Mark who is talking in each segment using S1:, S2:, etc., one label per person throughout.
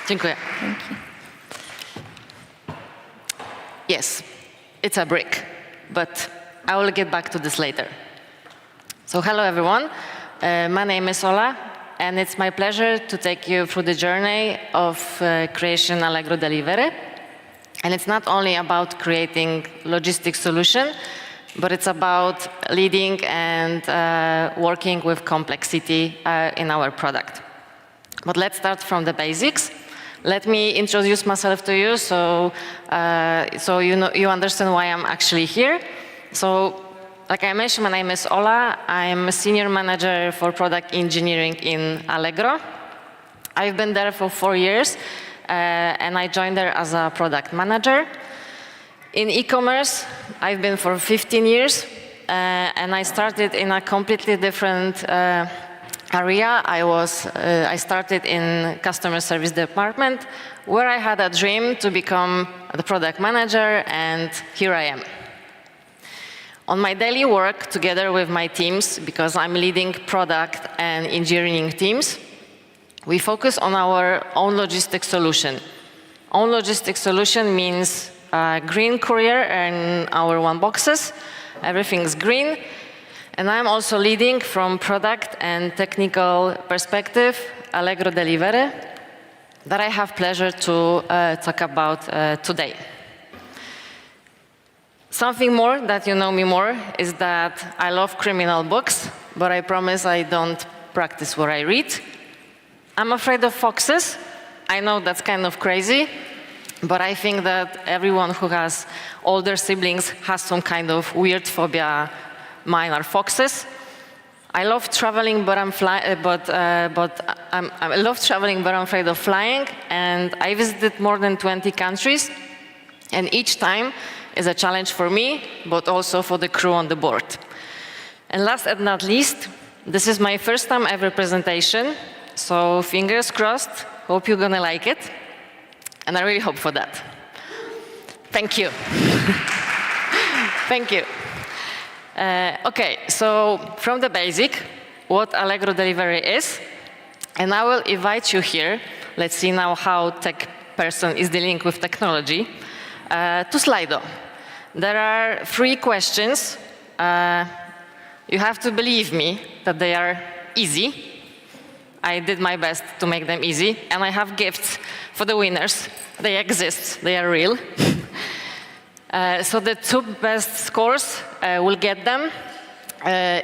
S1: Dziękuję.
S2: Thank you.
S1: Yes, it's a brick, but I will get back to this later. So hello, everyone. My name is Ola, and it's my pleasure to take you through the journey of creation Allegro Delivery. And it's not only about creating logistics solution, but it's about leading and working with complexity in our product. But let's start from the basics. Let me introduce myself to you so you understand why I'm actually here. So, like I mentioned, my name is Ola. I'm a senior manager for product engineering in Allegro. I've been there for 4 years, and I joined there as a product manager. In e-commerce, I've been for 15 years, and I started in a completely different area. I started in customer service department, where I had a dream to become the product manager, and here I am. On my daily work, together with my teams, because I'm leading product and engineering teams, we focus on our own logistics solution. Own logistics solution means green courier in our one boxes. Everything's green. And I'm also leading from product and technical perspective, Allegro Delivery, that I have pleasure to talk about today. Something more that you know me more is that I love criminal books, but I promise I don't practice what I read. I'm afraid of foxes. I know that's kind of crazy, but I think that everyone who has older siblings has some kind of weird phobia. Mine are foxes. I love traveling, but I'm afraid of flying. And I visited more than 20 countries, and each time is a challenge for me, but also for the crew on the board. And last and not least, this is my first time ever presentation, so fingers crossed. Hope you're gonna like it, and I really hope for that. Thank you. Thank you. Okay, so from the basic, what Allegro Delivery is, and I will invite you here. Let's see now how tech person is dealing with technology. To Slido. There are 3 questions. You have to believe me that they are easy. I did my best to make them easy, and I have gifts for the winners. They exist, they are real. So the 2 best scores will get them.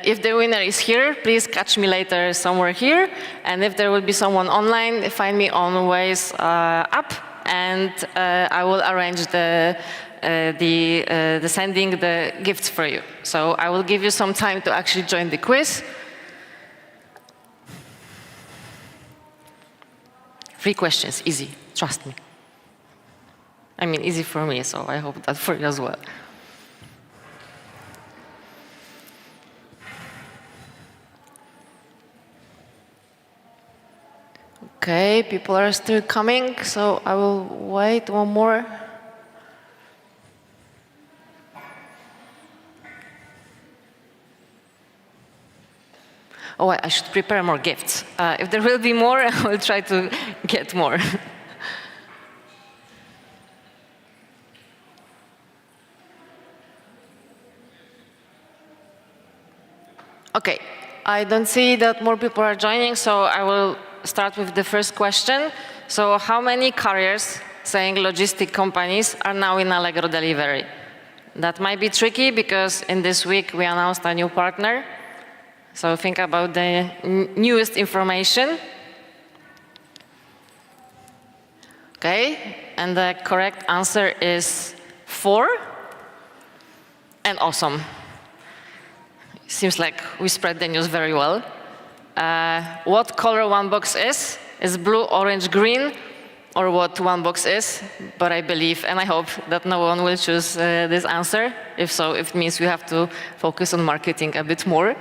S1: If the winner is here, please catch me later somewhere here. And if there will be someone online, find me on Ways app, and I will arrange the sending the gifts for you. So I will give you some time to actually join the quiz. 3 questions, easy, trust me. I mean, easy for me, so I hope that for you as well. Okay, people are still coming, so I will wait one more. Oh, I should prepare more gifts. If there will be more, I will try to get more. Okay, I don't see that more people are joining, so I will start with the first question. So how many carriers, saying logistic companies, are now in Allegro Delivery? That might be tricky because in this week we announced a new partner. So think about the newest information. Okay, and the correct answer is 4. And awesome. Seems like we spread the news very well. What color one box is? Is blue, orange, green, or what one box is? But I believe and I hope that no one will choose this answer. If so, it means we have to focus on marketing a bit more.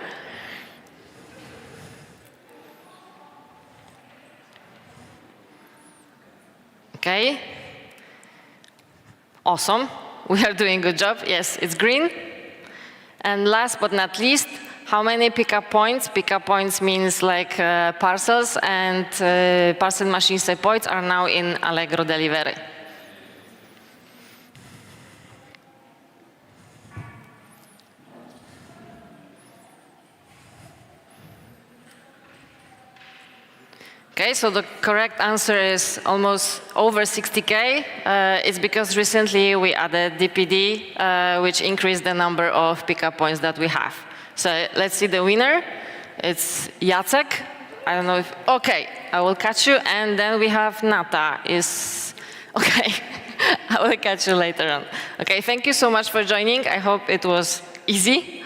S1: Okay. Awesome. We are doing a good job. Yes, it's green. And last but not least, how many pickup points? Pickup points means like parcels, and parcel machines and points are now in Allegro Delivery. Okay, so the correct answer is almost over 60K. It's because recently we added DPD, which increased the number of pickup points that we have. So let's see the winner. It's Jacek. I don't know if, okay, I will catch you. And then we have Nata. Okay, I will catch you later on. Okay, thank you so much for joining. I hope it was easy.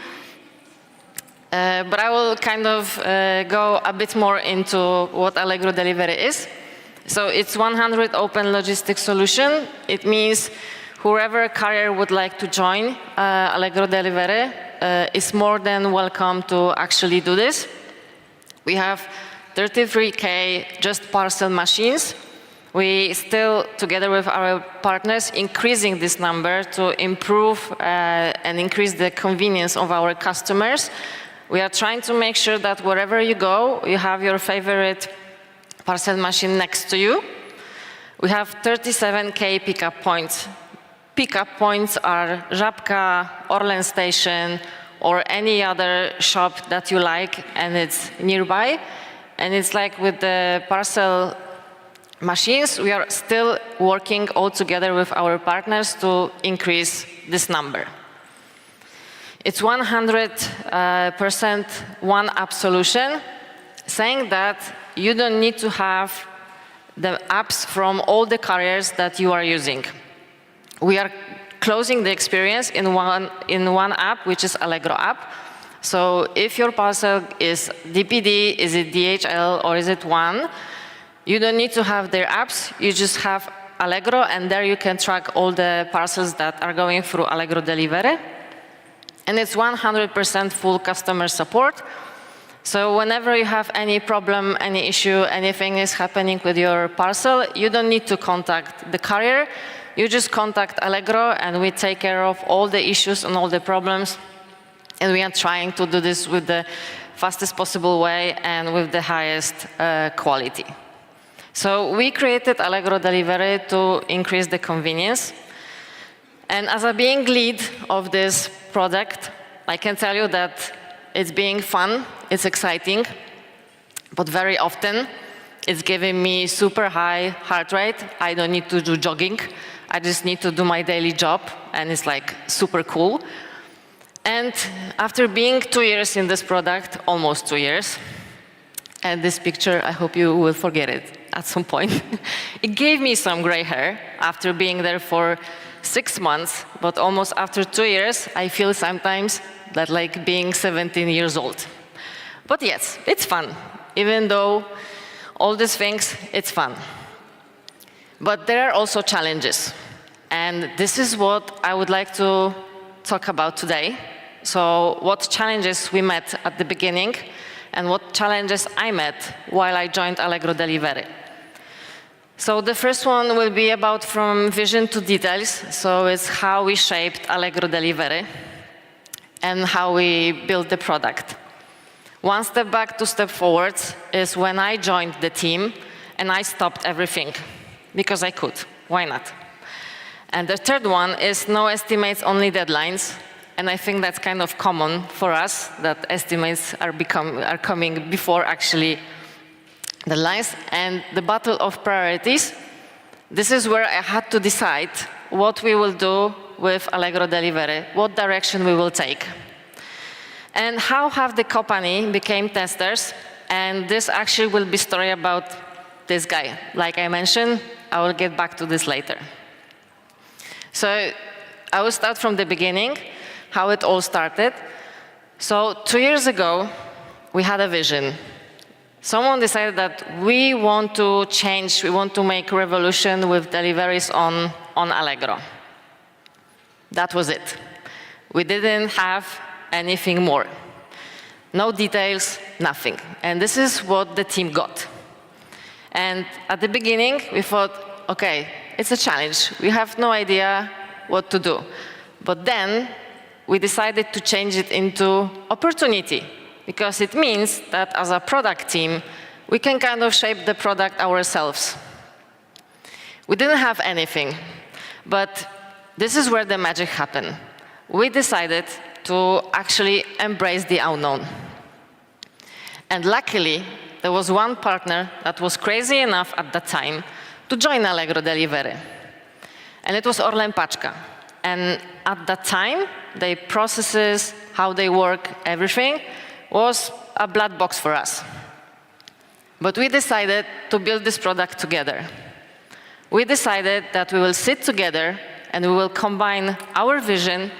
S1: But I will kind of go a bit more into what Allegro Delivery is. So it's 100 open logistics solution. It means whoever carrier would like to join Allegro Delivery is more than welcome to actually do this. We have 33K just parcel machines. We still, together with our partners, increasing this number to improve and increase the convenience of our customers. We are trying to make sure that wherever you go, you have your favorite parcel machine next to you. We have 37K pickup points. Pickup points are Żabka, Orlen Station, or any other shop that you like and it's nearby. And it's like with the parcel machines, we are still working all together with our partners to increase this number. It's 100% one-app solution, saying that you don't need to have the apps from all the carriers that you are using. We are closing the experience in one app, which is Allegro app. So if your parcel is DPD, is it DHL, or is it One, you don't need to have their apps. You just have Allegro, and there you can track all the parcels that are going through Allegro Delivery. And it's 100% full customer support. So whenever you have any problem, any issue, anything is happening with your parcel, you don't need to contact the carrier. You just contact Allegro, and we take care of all the issues and all the problems. And we are trying to do this with the fastest possible way and with the highest quality. So we created Allegro Delivery to increase the convenience. And as a being lead of this product, I can tell you that it's being fun, it's exciting, but very often it's giving me super high heart rate. I don't need to do jogging. I just need to do my daily job, and it's like super cool. And after being 2 years in this product, almost 2 years, and this picture, I hope you will forget it at some point, it gave me some gray hair after being there for 6 months, but almost after 2 years, I feel sometimes that like being 17 years old. But yes, it's fun. Even though all these things, it's fun. But there are also challenges. And this is what I would like to talk about today. So what challenges we met at the beginning, and what challenges I met while I joined Allegro Delivery. So the first one will be about from vision to details. So it's how we shaped Allegro Delivery and how we built the product. One step back, 2 steps forward is when I joined the team and I stopped everything because I could. Why not? And the third one is no estimates, only deadlines. And I think that's kind of common for us, that estimates are coming before actually the lines. And the battle of priorities, this is where I had to decide what we will do with Allegro Delivery, what direction we will take. And how have the company became testers, and this actually will be story about this guy. Like I mentioned, I will get back to this later. So I will start from the beginning, how it all started. So 2 years ago, we had a vision. Someone decided that we want to change, we want to make a revolution with deliveries on Allegro. That was it. We didn't have anything more. No details, nothing. And this is what the team got. And at the beginning, we thought, okay, it's a challenge. We have no idea what to do. But then we decided to change it into opportunity, because it means that as a product team, we can kind of shape the product ourselves. We didn't have anything, but this is where the magic happened. We decided to actually embrace the unknown. And luckily, there was one partner that was crazy enough at that time to join Allegro Delivery. And it was Orlen Paczka. And at that time, their processes, how they work, everything, was a black box for us. But we decided to build this product together. We decided that we will sit together and we will combine our vision,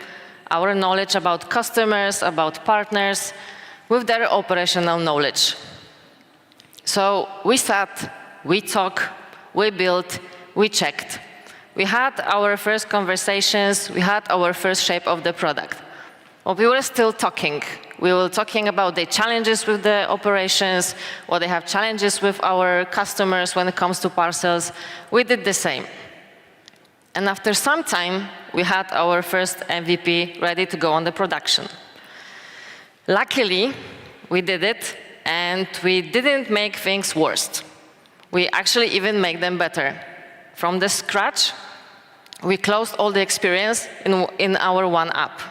S1: our knowledge about customers, about partners, with their operational knowledge. So we sat, we talked, we built, we checked. We had our first conversations, we had our first shape of the product. But we were still talking. We were talking about the challenges with the operations, or they have challenges with our customers when it comes to parcels. We did the same. And after some time, we had our first MVP ready to go on the production. Luckily, we did it, and we didn't make things worse. We actually even make them better. From the scratch, we closed all the experience in our one app.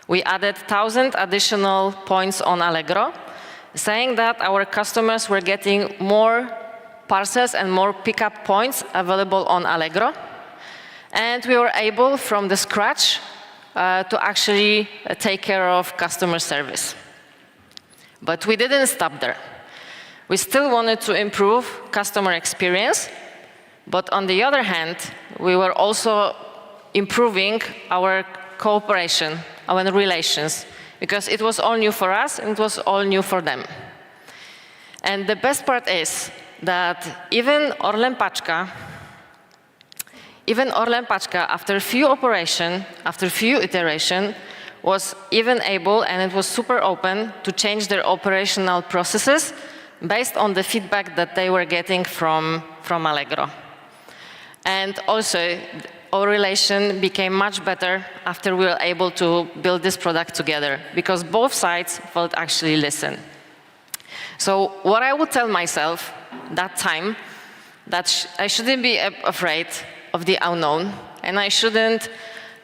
S1: We added 1,000 additional points on Allegro, saying that our customers were getting more parcels and more pickup points available on Allegro. And we were able, from the scratch, to actually take care of customer service. But we didn't stop there. We still wanted to improve customer experience, but on the other hand, we were also improving our cooperation, our relations, because it was all new for us and it was all new for them. And the best part is that even Orlen Paczka, after a few operations, after a few iterations, was even able, and it was super open, to change their operational processes based on the feedback that they were getting from Allegro. And also, our relation became much better after we were able to build this product together, because both sides felt actually listen. So what I would tell myself that time, that I shouldn't be afraid of the unknown, and I shouldn't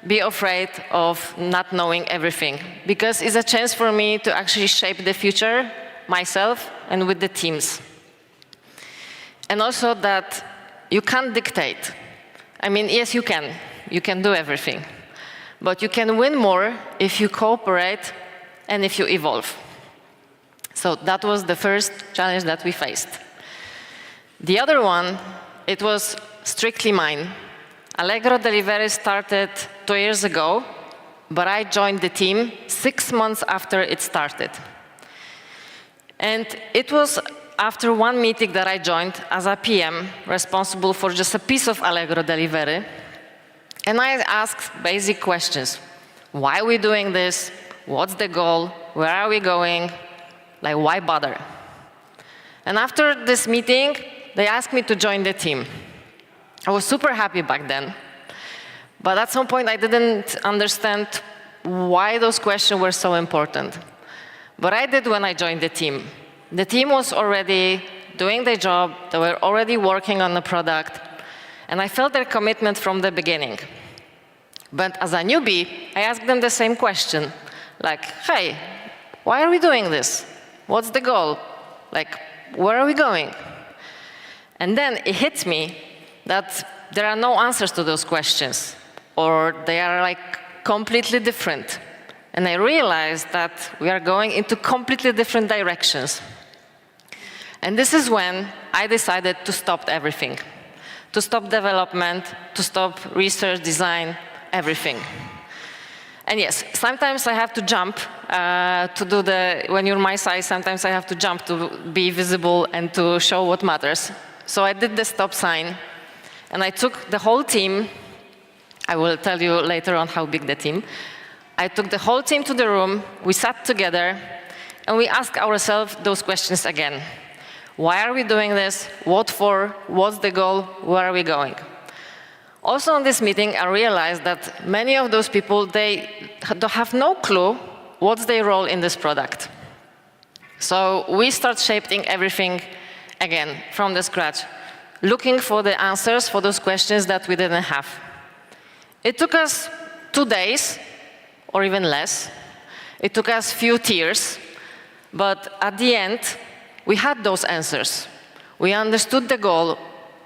S1: be afraid of not knowing everything, because it's a chance for me to actually shape the future myself and with the teams. And also that you can't dictate. I mean, yes, you can. You can do everything. But you can win more if you cooperate and if you evolve. So that was the first challenge that we faced. The other one, it was strictly mine. Allegro Delivery started 2 years ago, but I joined the team 6 months after it started. And it was after one meeting that I joined as a PM, responsible for just a piece of Allegro Delivery, and I asked basic questions. Why are we doing this? What's the goal? Where are we going? Like, why bother? And after this meeting, they asked me to join the team. I was super happy back then. But at some point, I didn't understand why those questions were so important. But I did when I joined the team. The team was already doing their job. They were already working on the product. And I felt their commitment from the beginning. But as a newbie, I asked them the same question. Like, hey, why are we doing this? What's the goal? Like, where are we going? And then it hit me that there are no answers to those questions, or they are like completely different. And I realized that we are going into completely different directions. And this is when I decided to stop everything. To stop development, to stop research, design, everything. And yes, sometimes I have to jump to do when you're my size, sometimes I have to jump to be visible and to show what matters. So I did the stop sign, and I took the whole team. I will tell you later on how big the team. I took the whole team to the room, we sat together, and we asked ourselves those questions again. Why are we doing this? What for? What's the goal? Where are we going? Also in this meeting, I realized that many of those people, they have no clue what's their role in this product. So we start shaping everything again from the scratch, looking for the answers for those questions that we didn't have. It took us 2 days, or even less. It took us few tears, but at the end, we had those answers. We understood the goal,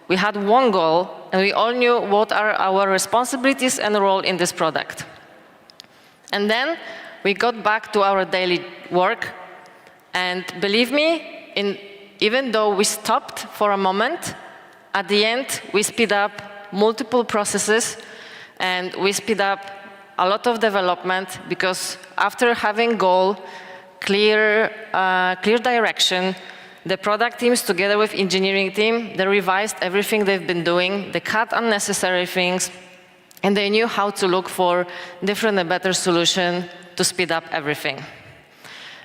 S1: we had one goal, and we all knew what are our responsibilities and role in this product. And then we got back to our daily work, and believe me, even though we stopped for a moment, at the end, we speed up multiple processes, and we speed up a lot of development, because after having goal, clear direction, the product teams, together with engineering team, they revised everything they've been doing, they cut unnecessary things, and they knew how to look for different and better solution to speed up everything.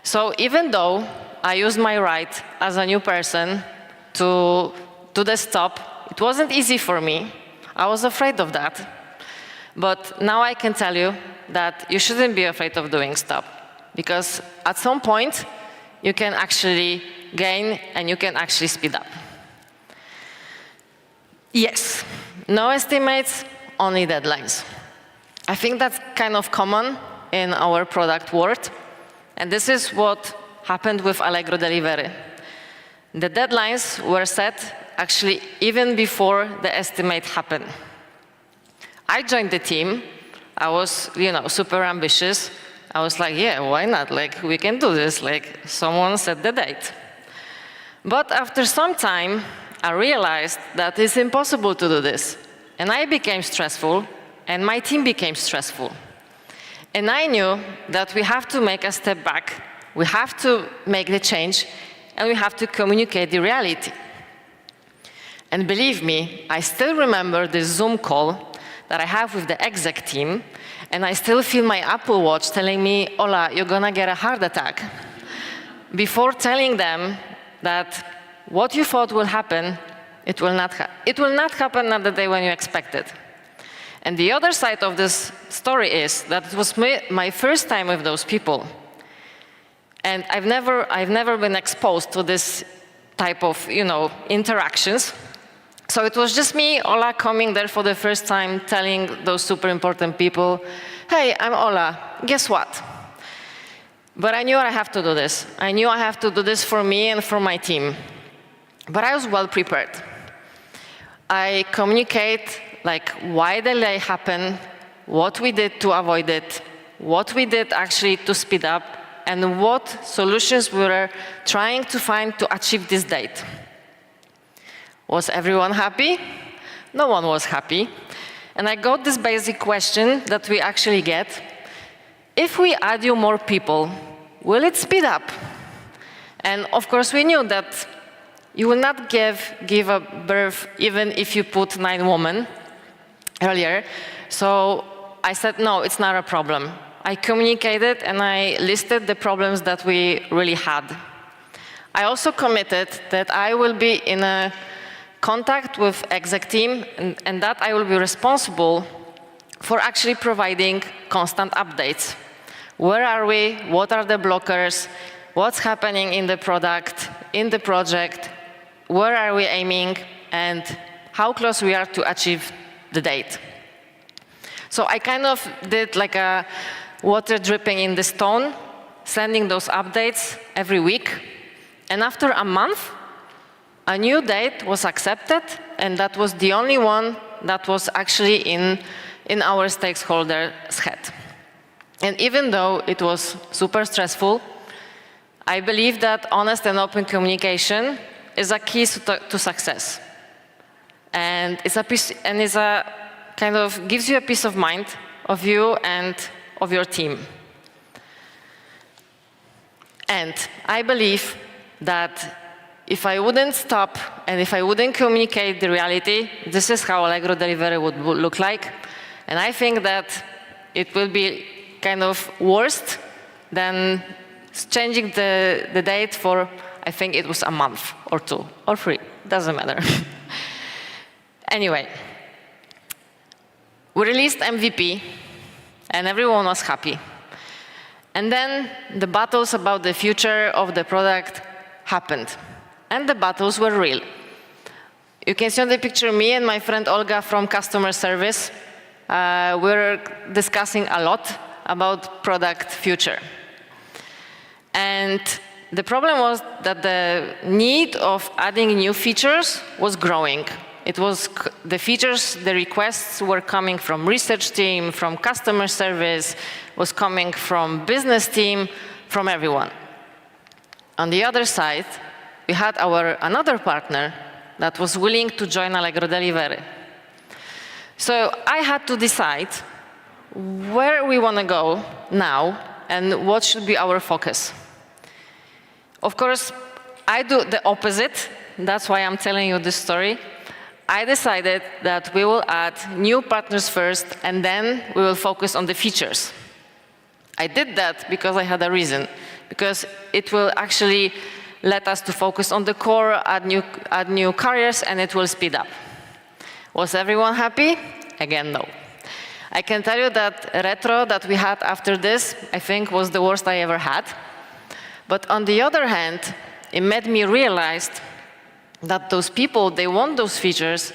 S1: So even though I used my right as a new person to the stop, it wasn't easy for me. I was afraid of that. But now I can tell you that you shouldn't be afraid of doing stop, because at some point, you can actually gain and you can actually speed up. Yes, no estimates, only deadlines. I think that's kind of common in our product world, and this is what happened with Allegro Delivery. The deadlines were set actually even before the estimate happened. I joined the team. I was, super ambitious. I was like, yeah, why not? Like, we can do this. Like, someone set the date. But after some time, I realized that it's impossible to do this. And I became stressful, and my team became stressful. And I knew that we have to make a step back. We have to make the change, and we have to communicate the reality. And believe me, I still remember the Zoom call that I have with the exec team, and I still feel my Apple Watch telling me, Ola, you're gonna get a heart attack. Before telling them that what you thought will happen, it will not happen on the day when you expect it. And the other side of this story is that it was my first time with those people. And I've never been exposed to this type of, interactions. So it was just me, Ola, coming there for the first time, telling those super important people, hey, I'm Ola, guess what? But I knew I have to do this. I knew I have to do this for me and for my team. But I was well prepared. I communicate, why the delay happened, what we did to avoid it, what we did actually to speed up, and what solutions we were trying to find to achieve this date. Was everyone happy? No one was happy. And I got this basic question that we actually get. If we add you more people, will it speed up? And of course, we knew that you will not give a birth even if you put 9 women earlier. So I said, no, it's not a problem. I communicated and I listed the problems that we really had. I also committed that I will be in a contact with exec team, and that I will be responsible for actually providing constant updates. Where are we? What are the blockers? What's happening in the product, in the project? Where are we aiming? And how close we are to achieve the date. So I kind of did like a water dripping in the stone, sending those updates every week. And after a month, a new date was accepted, and that was the only one that was actually in our stakeholders' head. And even though it was super stressful, I believe that honest and open communication is a key to success. And it's a kind of gives you a peace of mind of you and of your team. And I believe that if I wouldn't stop and if I wouldn't communicate the reality, this is how Allegro Delivery would look like. And I think that it will be kind of worse than changing the date for, I think it was a month or 2 or 3, doesn't matter. Anyway, We released MVP, and everyone was happy. And then the battles about the future of the product happened. And the battles were real. You can see on the picture me and my friend Olga from customer service. We're discussing a lot about product future. And the problem was that the need of adding new features was growing. It was the features, the requests were coming from research team, from customer service, was coming from business team, from everyone. On the other side, we had another partner that was willing to join Allegro Delivery. So I had to decide where we want to go now and what should be our focus. Of course, I do the opposite. That's why I'm telling you this story. I decided that we will add new partners first, and then we will focus on the features. I did that because I had a reason, because it will actually let us to focus on the core, add new carriers, and it will speed up. Was everyone happy? Again, no. I can tell you that retro that we had after this, I think, was the worst I ever had. But on the other hand, it made me realize that those people, they want those features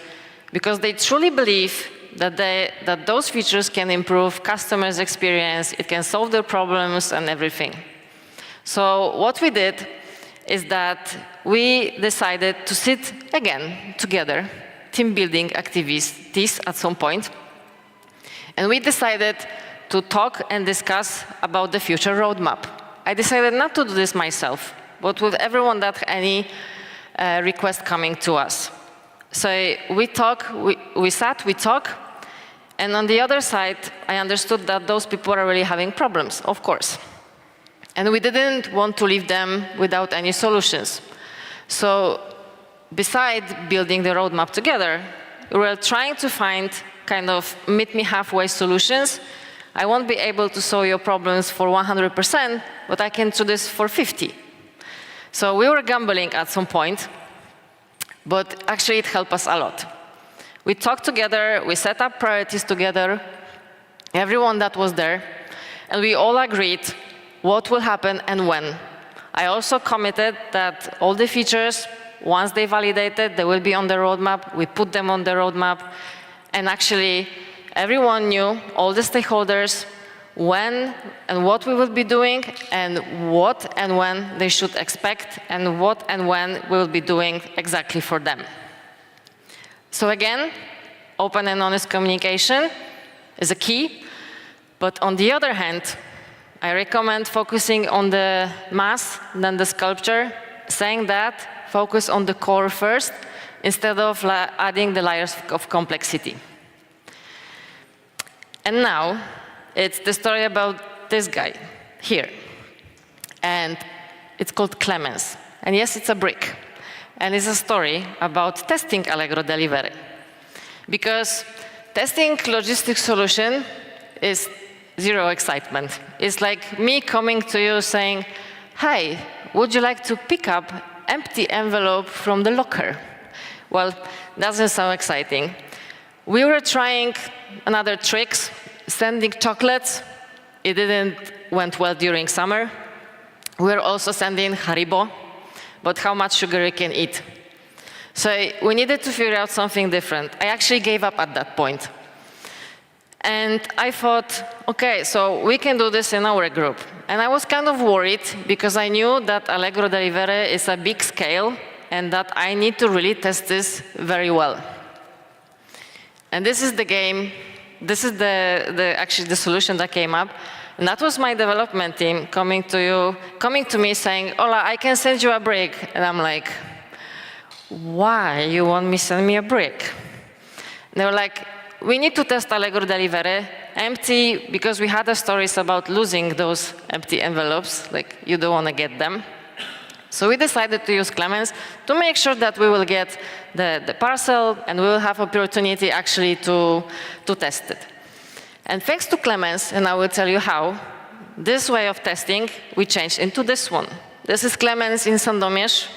S1: because they truly believe that those features can improve customers' experience, it can solve their problems and everything. So what we did is that we decided to sit again together, team building activities at some point, and we decided to talk and discuss about the future roadmap. I decided not to do this myself, but with everyone that had any request coming to us. So we sat, we talked, and on the other side, I understood that those people are really having problems, of course. And we didn't want to leave them without any solutions. So besides building the roadmap together, we were trying to find kind of meet me halfway solutions. I won't be able to solve your problems for 100%, but I can do this for 50%. So we were gambling at some point, but actually it helped us a lot. We talked together, we set up priorities together, everyone that was there, and we all agreed what will happen and when. I also committed that all the features, once they validated, they will be on the roadmap. We put them on the roadmap, and actually everyone knew, all the stakeholders, when and what we will be doing, and what and when they should expect, and what and when we will be doing exactly for them. So again, open and honest communication is a key, but on the other hand, I recommend focusing on the mass than the sculpture, saying that focus on the core first, instead of adding the layers of complexity. And now, it's the story about this guy here. And it's called Clemens. And yes, it's a brick. And it's a story about testing Allegro Delivery. Because testing logistics solution is zero excitement. It's like me coming to you saying, "Hey, would you like to pick up empty envelope from the locker?" Well, doesn't sound exciting. We were trying another tricks, sending chocolates. It didn't went well during summer. We're also sending Haribo, but how much sugar you can eat. So we needed to figure out something different. I actually gave up at that point. And I thought, okay, so we can do this in our group. And I was kind of worried because I knew that Allegro Delivery is a big scale and that I need to really test this very well. And this is the game. This is actually the solution that came up. And that was my development team coming to me saying, "Ola, I can send you a brick." And I'm like, "Why you want me to send me a brick?" And they were like, "We need to test Allegro Delivery empty because we had the stories about losing those empty envelopes, like you don't want to get them." So we decided to use Clemens to make sure that we will get the parcel and we will have opportunity actually to test it. And thanks to Clemens, and I will tell you how, this way of testing we changed into this one. This is Clemens in Sandomierz,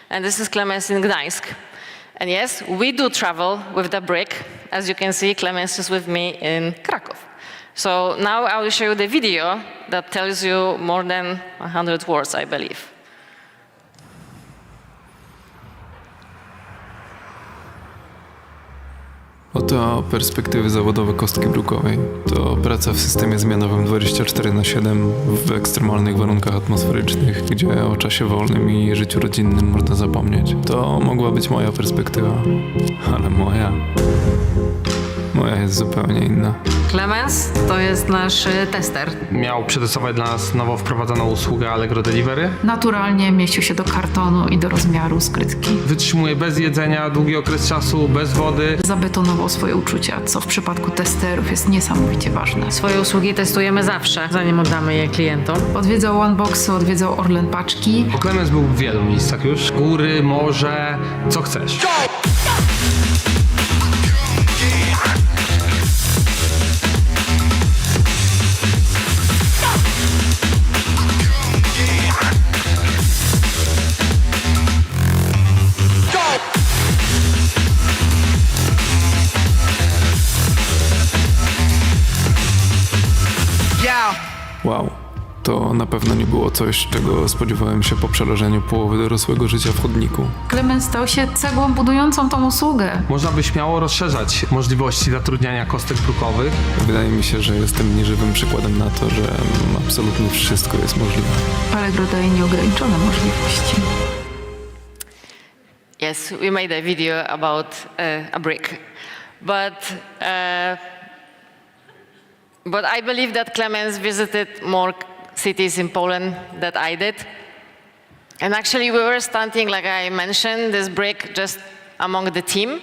S1: and this is Clemens in Gdańsk. And yes, we do travel with the brick as you can see, Clemens is with me in Krakow. So now I will show you the video that tells you more than 100 words, I believe.
S2: Oto perspektywy zawodowe kostki brukowej. To praca w systemie zmianowym 24/7 w ekstremalnych warunkach atmosferycznych, gdzie o czasie wolnym i życiu rodzinnym można zapomnieć. To mogła być moja perspektywa, ale moja jest zupełnie inna.
S1: Clemens to jest nasz tester.
S3: Miał przetestować dla nas nowo wprowadzoną usługę Allegro Delivery.
S4: Naturalnie mieścił się do kartonu i do rozmiaru skrytki.
S3: Wytrzymuje bez jedzenia długi okres czasu, bez wody.
S4: Zabetonował swoje uczucia, co w przypadku testerów jest niesamowicie ważne.
S1: Swoje usługi testujemy zawsze, zanim oddamy je klientom.
S4: Odwiedzał Oneboxy, odwiedzał Orlen Paczki.
S3: Bo Clemens był w wielu miejscach już. Góry, morze, co chcesz.
S2: Wow, to na pewno nie było coś, czego spodziewałem się po przeleżeniu połowy dorosłego życia w chodniku.
S4: Clemens stał się cegłą budującą tą usługę.
S3: Można by śmiało rozszerzać możliwości zatrudniania kostek brukowych.
S2: Wydaje mi się, że jestem nieżywym przykładem na to, że absolutnie wszystko jest możliwe.
S4: Allegro daje nieograniczone możliwości.
S1: Yes, we made a video about a brick, but I believe that Clemens visited more cities in Poland than I did. And actually we were starting, like I mentioned, this brick just among the team.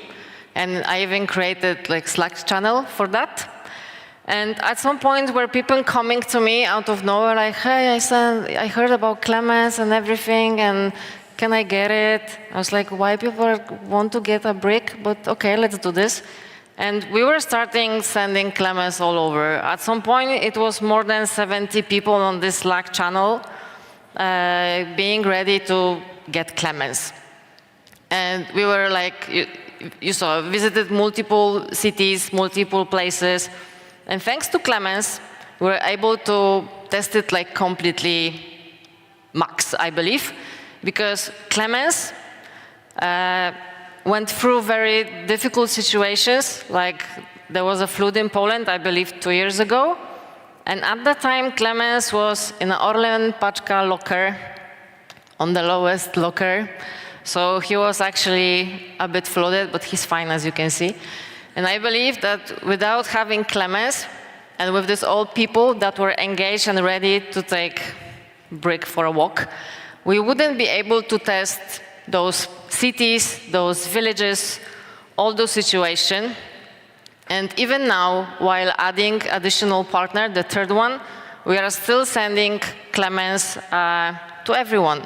S1: And I even created like Slack channel for that. And at some point were people coming to me out of nowhere like, hey, I heard about Clemens and everything, and can I get it? I was like, why people want to get a brick? But okay, let's do this. And we were starting sending Clemens all over. At some point, it was more than 70 people on this Slack channel being ready to get Clemens. And we were like, you saw, visited multiple cities, multiple places. And thanks to Clemens, we were able to test it like completely max, I believe, because Clemens went through very difficult situations, like there was a flood in Poland, I believe 2 years ago. And at that time, Clemens was in an Orlen Paczka locker, on the lowest locker. So he was actually a bit flooded, but he's fine, as you can see. And I believe that without having Clemens, and with these old people that were engaged and ready to take brick for a walk, we wouldn't be able to test those cities, those villages, all those situations. And even now, while adding additional partner, the third one, we are still sending Clemens to everyone.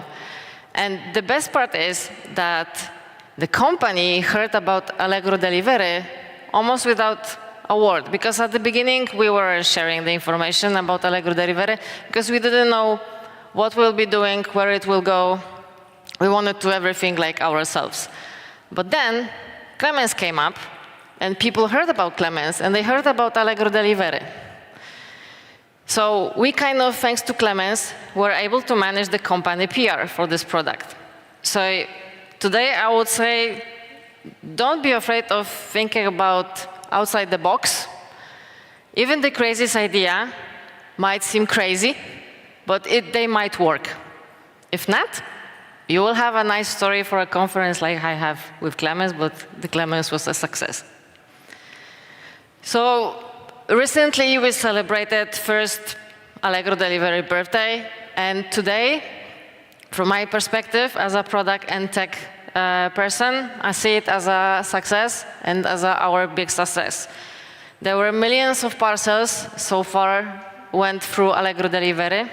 S1: And the best part is that the company heard about Allegro Delivery almost without a word, because at the beginning we were sharing the information about Allegro Delivery because we didn't know what we'll be doing, where it will go. We wanted to do everything like ourselves. But then Clemens came up, and people heard about Clemens, and they heard about Allegro Delivery. So we kind of, thanks to Clemens, were able to manage the company PR for this product. So today I would say, don't be afraid of thinking about outside the box. Even the craziest idea might seem crazy, but they might work. If not, you will have a nice story for a conference like I have with Clemens, but the Clemens was a success. So recently we celebrated first Allegro Delivery birthday, and today, from my perspective as a product and tech person, I see it as a success and as our big success. There were millions of parcels so far went through Allegro Delivery.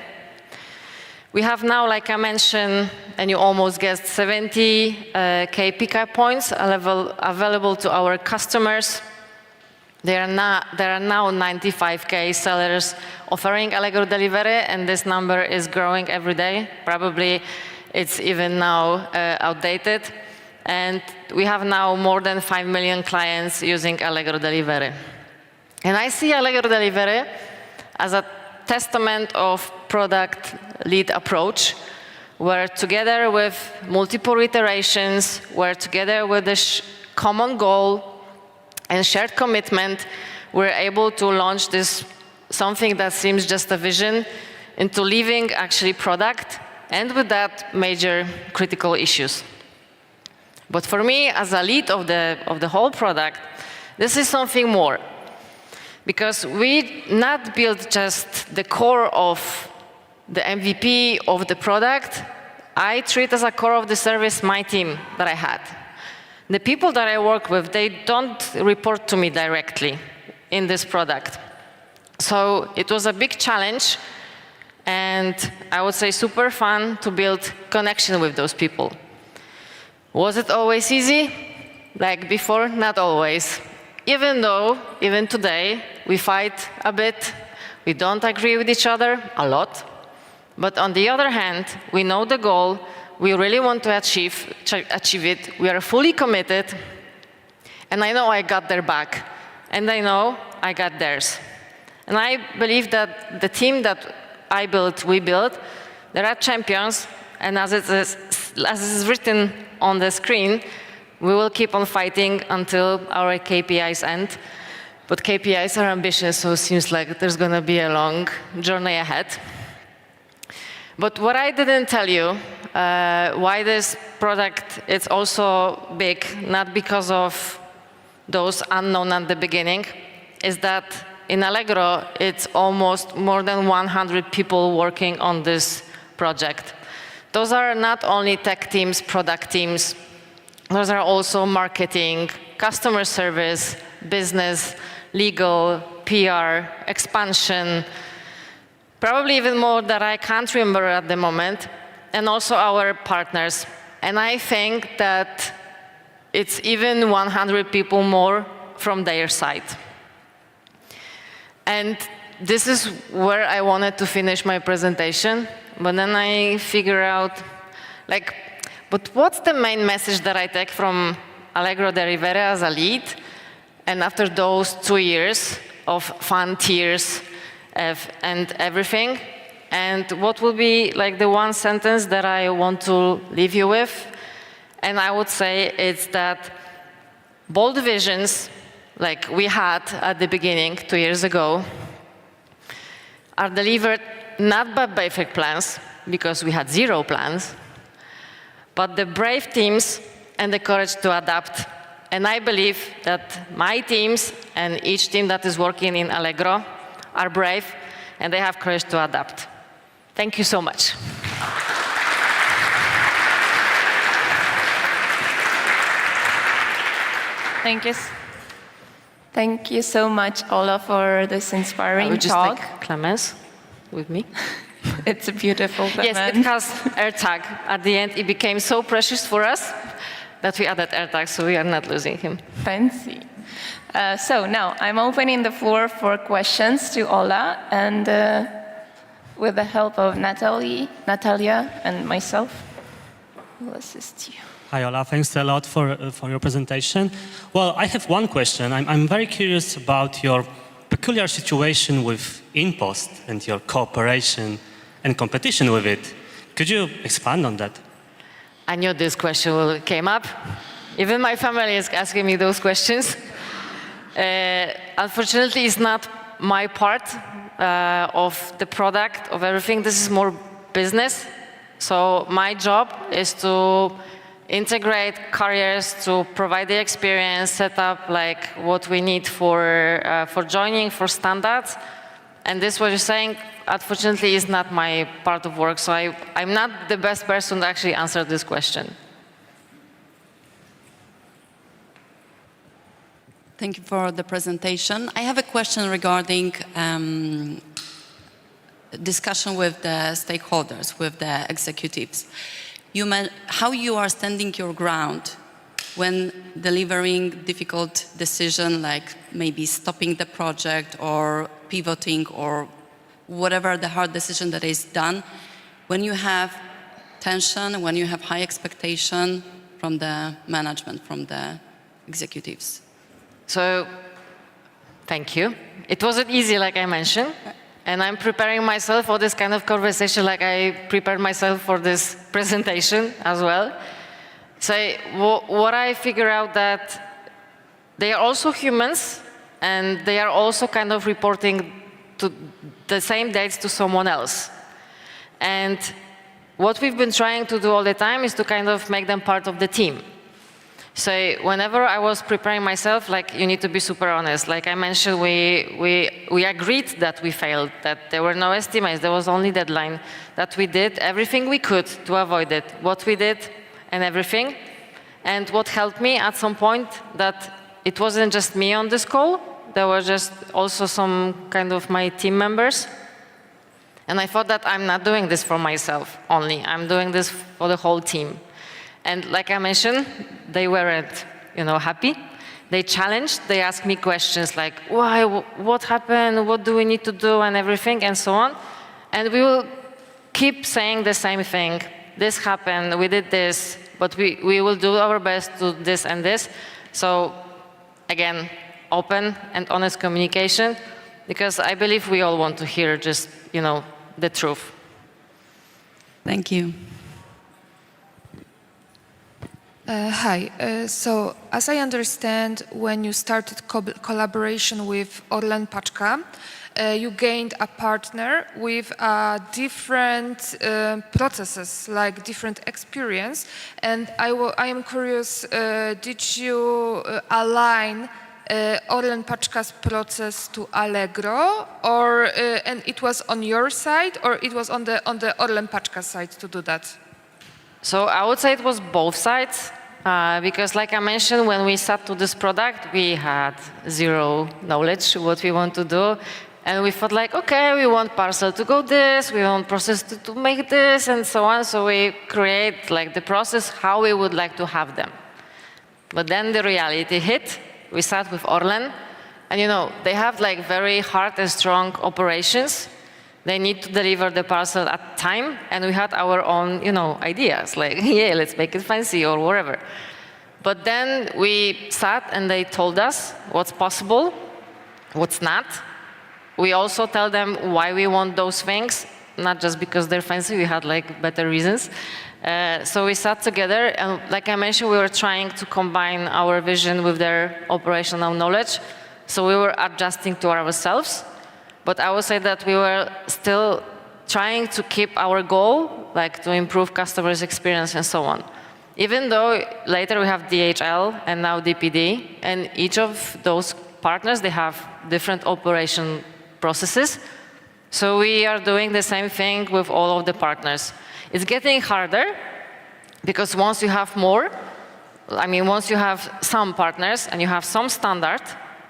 S1: We have now, like I mentioned, and you almost guessed, 70K pickup points available to our customers. There are now 95K sellers offering Allegro Delivery, and this number is growing every day. Probably it's even now outdated. And we have now more than 5 million clients using Allegro Delivery. And I see Allegro Delivery as a testament of product-led approach, where together with multiple iterations, where together with a common goal and shared commitment, we're able to launch this something that seems just a vision into living actually product, and with that major critical issues. But for me, as a lead of the whole product, this is something more. Because we not build just the core of the MVP of the product. I treat as a core of the service my team that I had. The people that I work with, they don't report to me directly in this product. So it was a big challenge, and I would say super fun to build connection with those people. Was it always easy? Like before, not always. Even though, even today, we fight a bit, we don't agree with each other a lot. But on the other hand, we know the goal, we really want to achieve it, we are fully committed, and I know I got their back, and I know I got theirs. And I believe that the team that I built, we built, there are champions, and as it is written on the screen, we will keep on fighting until our KPIs end. But KPIs are ambitious, so it seems like there's going to be a long journey ahead. But what I didn't tell you, why this product is also big, not because of those unknown at the beginning, is that in Allegro, it's almost more than 100 people working on this project. Those are not only tech teams, product teams, those are also marketing, customer service, business, legal, PR, expansion, probably even more that I can't remember at the moment, and also our partners. And I think that it's even 100 people more from their side. And this is where I wanted to finish my presentation, but then I figure out, like, but what's the main message that I take from Allegro Delivery as a lead? And after those 2 years of fun, tears, and everything, and what will be like the one sentence that I want to leave you with? And I would say it's that bold visions, like we had at the beginning 2 years ago, are delivered not by perfect plans, because we had 0 plans, but the brave teams and the courage to adapt. And I believe that my teams and each team that is working in Allegro are brave, and they have courage to adapt. Thank you so much.
S5: Thank you so much, Ola, for this inspiring
S1: I would just
S5: talk.
S1: take Clemens with me.
S5: It's a beautiful event.
S1: Yes, it has AirTag. At the end, it became so precious for us that we added AirTag, so we are not losing him.
S5: Fancy. So now I'm opening the floor for questions to Ola, and with the help of Natalia, and myself, we'll assist you.
S6: Hi, Ola. Thanks a lot for your presentation. Well, I have one question. I'm very curious about your peculiar situation with InPost and your cooperation and competition with it. Could you expand on that?
S1: I knew this question came up. Even my family is asking me those questions. Unfortunately, it's not my part of the product, of everything. This is more business. So my job is to integrate carriers, to provide the experience, set up like what we need for joining, for standards. And this, what you're saying, unfortunately, is not my part of work. So I'm not the best person to actually answer this question.
S7: Thank you for the presentation. I have a question regarding discussion with the stakeholders, with the executives. How you are standing your ground when delivering difficult decision, like maybe stopping the project or pivoting or whatever the hard decision that is done, when you have tension, when you have high expectation, from the management, from the executives?
S1: So, thank you. It wasn't easy, like I mentioned. And I'm preparing myself for this kind of conversation like I prepared myself for this presentation as well. So what I figure out that they are also humans, and they are also kind of reporting to the same dates to someone else. And what we've been trying to do all the time is to kind of make them part of the team. So whenever I was preparing myself, like, you need to be super honest. Like I mentioned, we agreed that we failed, that there were no estimates, there was only deadline, that we did everything we could to avoid it, what we did and everything. And what helped me at some point, that it wasn't just me on this call, there were just also some kind of my team members. And I thought that I'm not doing this for myself only, I'm doing this for the whole team. And like I mentioned, they weren't, happy. They challenged, they asked me questions like, why, what happened, what do we need to do, and everything, and so on. And we will keep saying the same thing. This happened, we did this, but we will do our best to do this and this. So again, open and honest communication, because I believe we all want to hear just, the truth.
S7: Thank you.
S8: Hi. So, as I understand, when you started collaboration with Orlen Paczka, you gained a partner with different processes, like different experience. And I am curious, did you align Orlen Paczka's process to Allegro, or and it was on your side, or it was on the Orlen Paczka side to do that?
S1: So I would say it was both sides, because like I mentioned, when we sat to this product, we had zero knowledge what we want to do. And we thought like, okay, we want parcel to go this, we want process to make this, and so on. So we create like the process, how we would like to have them. But then the reality hit. We sat with Orlen, and they have like very hard and strong operations. They need to deliver the parcel at time, and we had our own, ideas, like, yeah, let's make it fancy or whatever. But then we sat and they told us what's possible, what's not. We also tell them why we want those things, not just because they're fancy, we had like better reasons. So we sat together, and like I mentioned, we were trying to combine our vision with their operational knowledge. So we were adjusting to ourselves. But I would say that we were still trying to keep our goal, like to improve customers' experience and so on. Even though later we have DHL and now DPD, and each of those partners, they have different operation processes. So we are doing the same thing with all of the partners. It's getting harder, because once you have more, once you have some partners and you have some standard,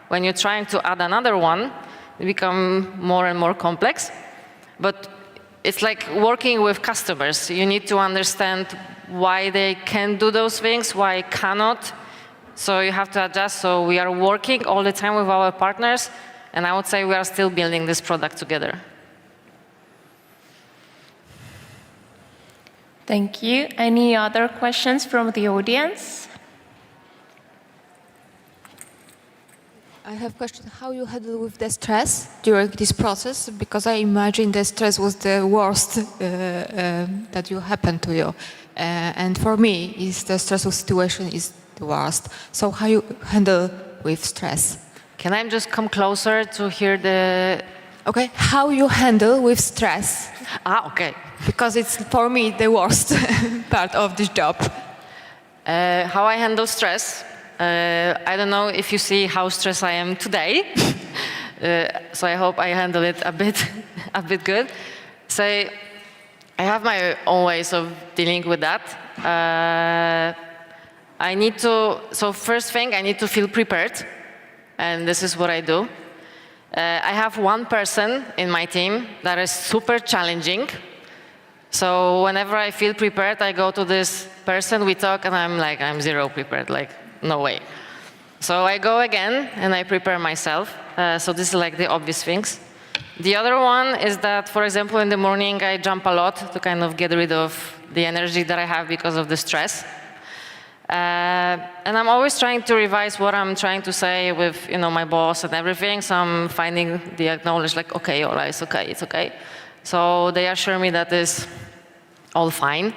S1: when you're trying to add another one, it becomes more and more complex. But it's like working with customers. You need to understand why they can do those things, why cannot. So you have to adjust. So we are working all the time with our partners, and I would say we are still building this product together.
S5: Thank you. Any other questions from the audience?
S9: I have a question, how you handle with the stress during this process, because I imagine the stress was the worst that you happened to you. And for me, the stressful situation is the worst. So how you handle with stress?
S1: Can I just come closer to hear the...
S9: Okay, how you handle with stress?
S1: Okay.
S9: Because it's, for me, the worst part of this job.
S1: How I handle stress? I don't know if you see how stressed I am today. So I hope I handle it a bit good. So I have my own ways of dealing with that. So first thing, I need to feel prepared. And this is what I do. I have one person in my team that is super challenging. So whenever I feel prepared, I go to this person, we talk, and I'm like, I'm zero prepared, like, no way. So I go again, and I prepare myself. So this is like the obvious things. The other one is that, for example, in the morning, I jump a lot to kind of get rid of the energy that I have because of the stress. And I'm always trying to revise what I'm trying to say with, my boss and everything. So I'm finding the acknowledge, like, okay, Ola, it's okay. So they assure me that is all fine.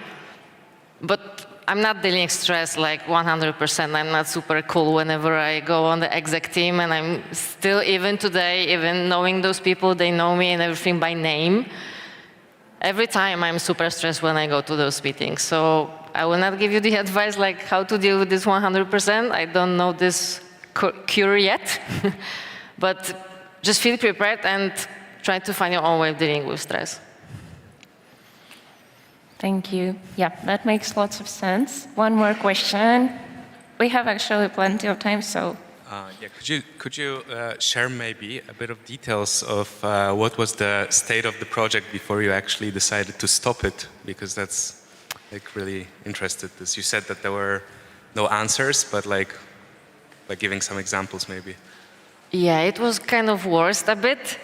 S1: But I'm not dealing stress like 100%. I'm not super cool whenever I go on the exec team, and I'm still, even today, even knowing those people, they know me and everything by name. Every time I'm super stressed when I go to those meetings. So I will not give you the advice like how to deal with this 100%. I don't know this cure yet. But just feel prepared and try to find your own way of dealing with stress.
S5: Thank you. Yeah, that makes lots of sense. One more question. We have actually plenty of time, so.
S10: Could you share maybe a bit of details of what was the state of the project before you actually decided to stop it? Because that's like really interested. As you said that there were no answers, but like by giving some examples maybe.
S1: Yeah, it was kind of worse a bit.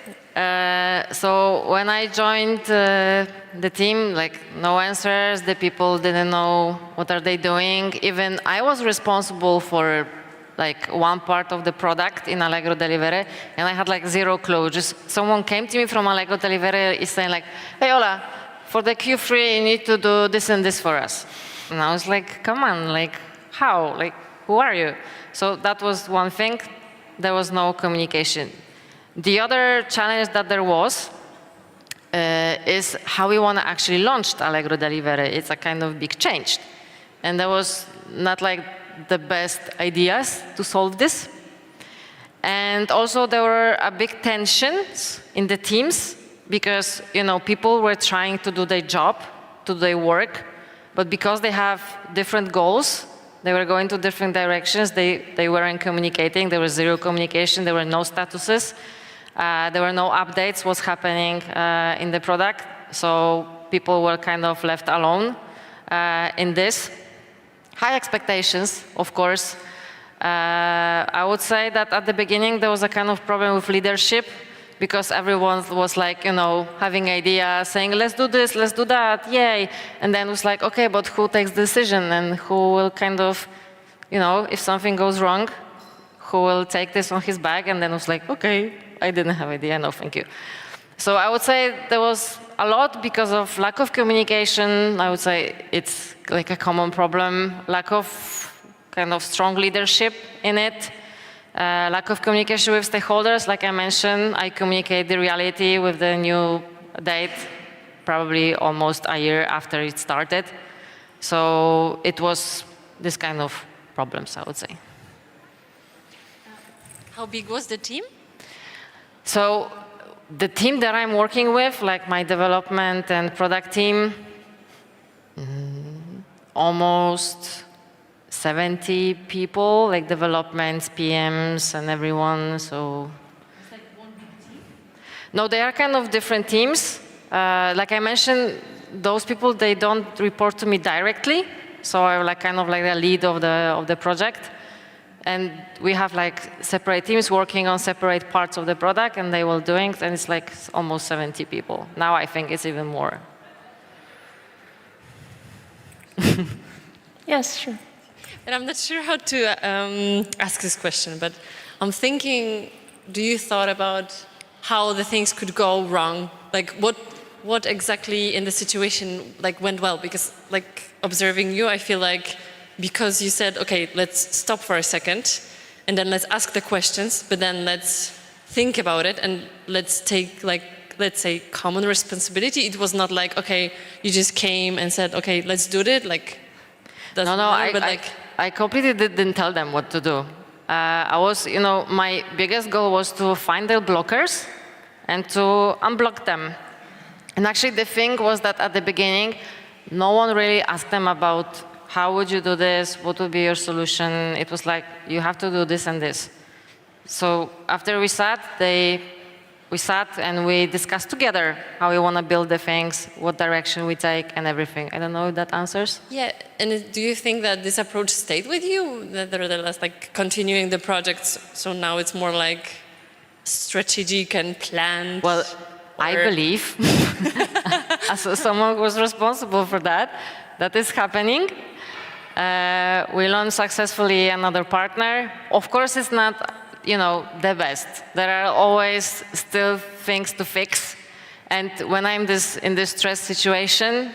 S1: So when I joined the team, like no answers, the people didn't know what are they doing. Even I was responsible for like one part of the product in Allegro Delivery, and I had like zero clue. Just someone came to me from Allegro Delivery is saying like, hey Ola, for the Q3 you need to do this and this for us. And I was like, come on, like how? Like who are you? So that was one thing. There was no communication. The other challenge that there was is how we want to actually launch Allegro Delivery. It's a kind of big change. And there was not like the best ideas to solve this. And also there were a big tensions in the teams because, people were trying to do their job, to do their work, but because they have different goals, they were going to different directions, they weren't communicating, there was zero communication, there were no statuses, there were no updates, what's happening in the product, so people were kind of left alone in this. High expectations, of course. I would say that at the beginning there was a kind of problem with leadership because everyone was like, having ideas, saying, let's do this, let's do that, yay. And then it was like, okay, but who takes the decision and who will kind of, if something goes wrong, who will take this on his back? And then it was like, okay, I didn't have idea, no, thank you. So I would say there was a lot because of lack of communication. I would say it's like a common problem, lack of kind of strong leadership in it, lack of communication with stakeholders. Like I mentioned, I communicate the reality with the new date, probably almost a year after it started. So it was this kind of problems, I would say.
S11: How big was the team?
S1: So the team that I'm working with, like my development and product team, almost 70 people, like developments, PMs, and everyone, so.
S11: It's like one big team?
S1: No, they are kind of different teams. Like I mentioned, those people, they don't report to me directly, so I'm like kind of like the lead of the project. And we have like separate teams working on separate parts of the product, and they will doing, and it's like almost 70 people. Now I think it's even more.
S5: Yes, sure.
S11: And I'm not sure how to ask this question, but I'm thinking, do you thought about how the things could go wrong? Like what exactly in the situation like went well? Because like observing you, I feel like because you said, okay, let's stop for a second, and then let's ask the questions, but then let's think about it, and let's take like, let's say, common responsibility. It was not like, okay, you just came and said, okay, let's do it, like, doesn't matter, but like...
S1: I completely didn't tell them what to do. I was, my biggest goal was to find the blockers and to unblock them. And actually the thing was that at the beginning, no one really asked them about how would you do this, what would be your solution. It was like, you have to do this and this. So after we sat and we discussed together how we want to build the things, what direction we take and everything. I don't know if that answers.
S11: Yeah, and do you think that this approach stayed with you, nevertheless, like continuing the projects, so now it's more like strategic and planned?
S1: Well, I believe, as someone who was responsible for that, that is happening. We launched successfully another partner. Of course, it's not, the best. There are always still things to fix. And when I'm in this stress situation,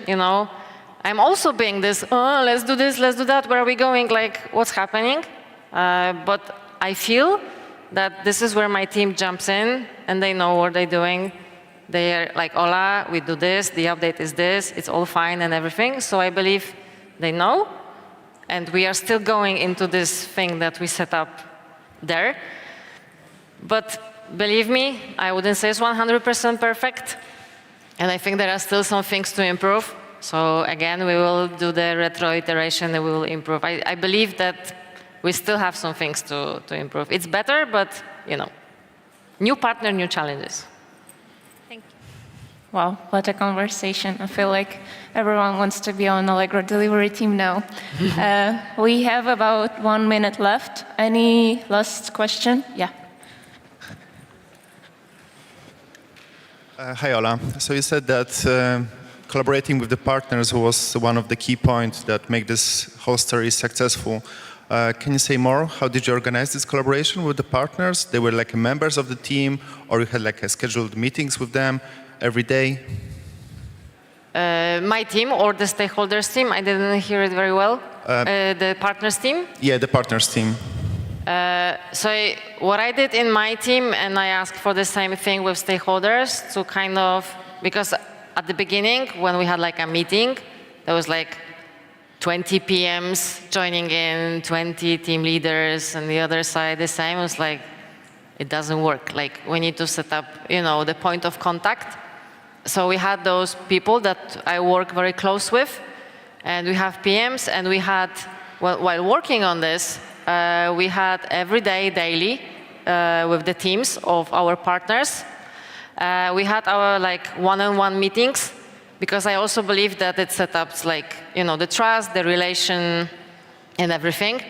S1: I'm also being this, oh, let's do this, let's do that, where are we going, like, what's happening? But I feel that this is where my team jumps in, and they know what they're doing. They're like, Ola, we do this, the update is this, it's all fine and everything. So I believe they know, and we are still going into this thing that we set up there. But believe me, I wouldn't say it's 100% perfect, and I think there are still some things to improve. So again, we will do the retro iteration and we will improve. I believe that we still have some things to improve. It's better, but new partner, new challenges.
S5: Thank you. Wow, what a conversation. I feel like everyone wants to be on Allegro Delivery team now. We have about 1 minute left. Any last question? Yeah.
S12: Hi, Ola. So you said that collaborating with the partners was one of the key points that make this whole story successful. Can you say more? How did you organize this collaboration with the partners? They were like members of the team, or you had like scheduled meetings with them every day?
S1: My team or the stakeholders team? I didn't hear it very well. The partners team?
S12: Yeah, the partners team.
S1: So what I did in my team, and I asked for the same thing with stakeholders to kind of, because at the beginning, when we had like a meeting, there was like 20 PMs joining in, 20 team leaders, and the other side the same. It was like, it doesn't work. Like, we need to set up, the point of contact. So we had those people that I work very close with, and we have PMs, and we had, while working on this, we had every day, daily, with the teams of our partners. We had our one-on-one meetings, because I also believe that it set up the trust, the relation, and everything.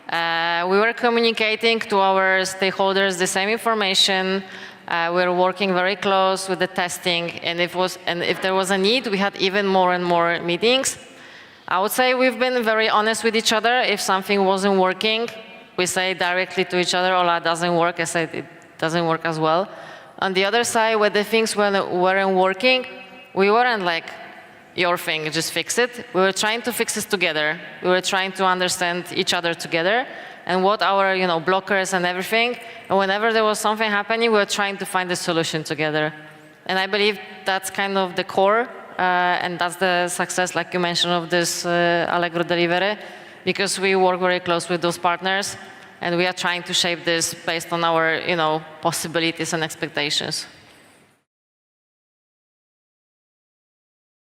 S1: We were communicating to our stakeholders the same information. We were working very close with the testing, and if there was a need, we had even more and more meetings. I would say we've been very honest with each other. If something wasn't working, we say directly to each other, Ola, it doesn't work. I said, it doesn't work as well. On the other side, where the things weren't working, we weren't like, your thing, just fix it. We were trying to fix it together. We were trying to understand each other together and what our blockers and everything. And whenever there was something happening, we were trying to find a solution together. And I believe that's kind of the core, and that's the success, like you mentioned, of this Allegro Delivery, because we work very close with those partners, and we are trying to shape this based on our possibilities and expectations.